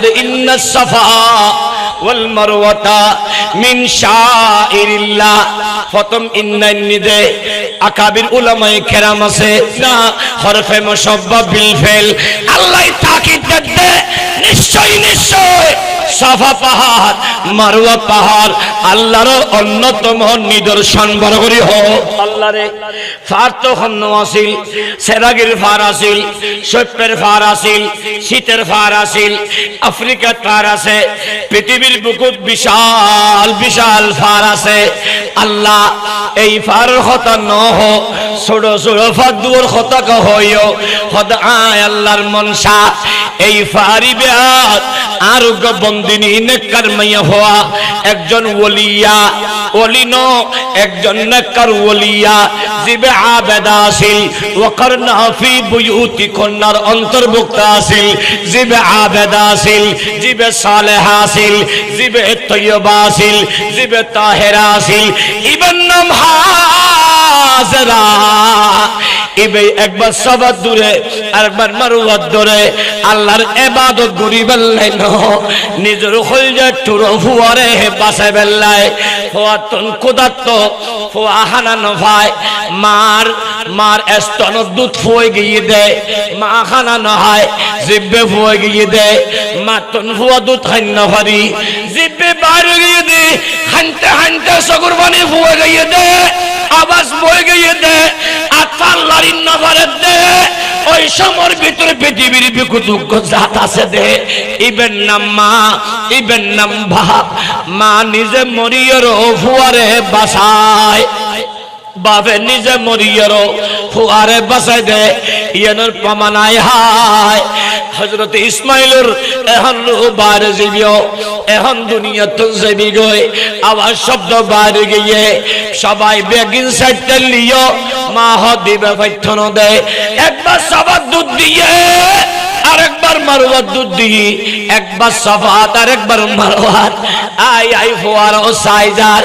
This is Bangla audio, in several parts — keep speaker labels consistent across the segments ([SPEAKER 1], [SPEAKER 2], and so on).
[SPEAKER 1] হদে ইন্নাস সাফা ওয়াল মারওয়াতা মিন শাইরিল্লাহ। প্রথম ইন্নাইনি দে আকাবির উলামায়ে কেরাম আছে না হরফে মুশাব্বা বিল ফেল আল্লাহ তাকিদ দে নিশ্চয় নিশ্চয় সাফা পাহাড় মারওয়া পাহাড় আল্লাহর অন্যতম নিদর্শন বড় করি হোক। আল্লাহরে ফার তো হন্ন আসিল সেরাগির ফার আসিল সৈপের ফার আসিল শীতের ফার আসিল আফ্রিকার ফার আছে পৃথিবীর বুকুত বিশাল বিশাল ফার আছে। আল্লাহ এই ফার কথা ন হো ছোট ছোট ফাদুর কথা কহইও হদ আয় আল্লাহর মনসা এই ফারি বেয়াত আরোগ্য বন্দিনী নেককার মাইয়া হওয়া একজন ওলিয়া ওলিন একজন নেককার ওলিয়া জিবে আবেদা আসিল ওয়াকারনা ফি বুয়ুতি কন্যার অন্তর্ভুক্ত আসিল জিবে আবেদা আসিল জিবে সালেহা আসিল জিবে তৈয়বা আসিল জিবে তাহেরা আসিল ইবন নাম হাজরা ইবে একবার সবার দূরে আরেকবার মারওয়াত দূরে আল্লাহর ইবাদত করি বেল্লাই ন নিজের কলজা টুরো ফুয়ারে বাসায় বেল্লাই ফুয়াতন কুদাত ফুয়া হানা নভাই মার মার স্তন দুধ ফুয়ে গিয়ে দে মা খানা নহায় জিব্বে ফুয়ে গিয়ে দে মাতন ফুয়া দুধ খাই নভারি জিব্বে বাইরে গিয়ে দে হানতে হানতে সগুর পানি ফুয়ে গিয়ে দে আওয়াজ বয়ে গিয়ে দে আল্লাহর নজরে দে ওই সময়ের ভিতরে পৃথিবীর বিকুতুক জাত আছে দে ইবেন নাম মা ইবেন নাম বাপ মা নিজে মরিয়র ফুয়ারে বাসায় বাপে নিজে মরিয়র ফুয়ারে বাসায় দে ইয়ানোর প্রমাণায় হায় হযরত ইসমাইলের এখন বাইরে যাইও এখন দুনিয়া তো যাবি গই আওয়াজ শব্দ বাইরে গিয়ে সবাই বেগিন সাইডতে লিও মা দিবে পাইথন দে একবার সবার দুধ দিয়ে আরেকবার মারওয়াত দুধ দিয়ে একবার সাফাত আরেকবার মারওয়াত আই আই ফুয়ারো সাইজার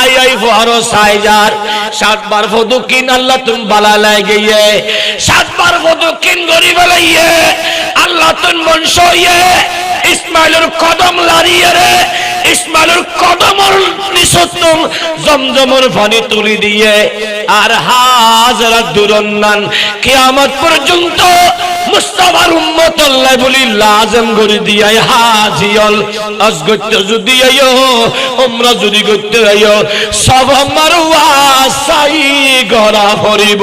[SPEAKER 1] আই আই ফুয়ারো সাইজার 7 বার ফদু কিন আল্লাহ তুম বালা লাগিয়ে 7 বার ফদু কিন গরি বলাইয়ে আল্লাহ তুম মনসইয়ে ইসমাইলের কদম লারিয়ে রে ইসমাইলের কদমর নিসতুম জমজমের পানি তুলি দিয়ে আর হাজরা দুরন্নান কিয়ামত পর্যন্ত মুস্তাফার উম্মত আল্লাহ বলি লাজম করে দিয়াই হাজিয়ল আজগত যদি আইও উমরা যদি করতে আইও সব মারওয়া সাই গরা ভরিব।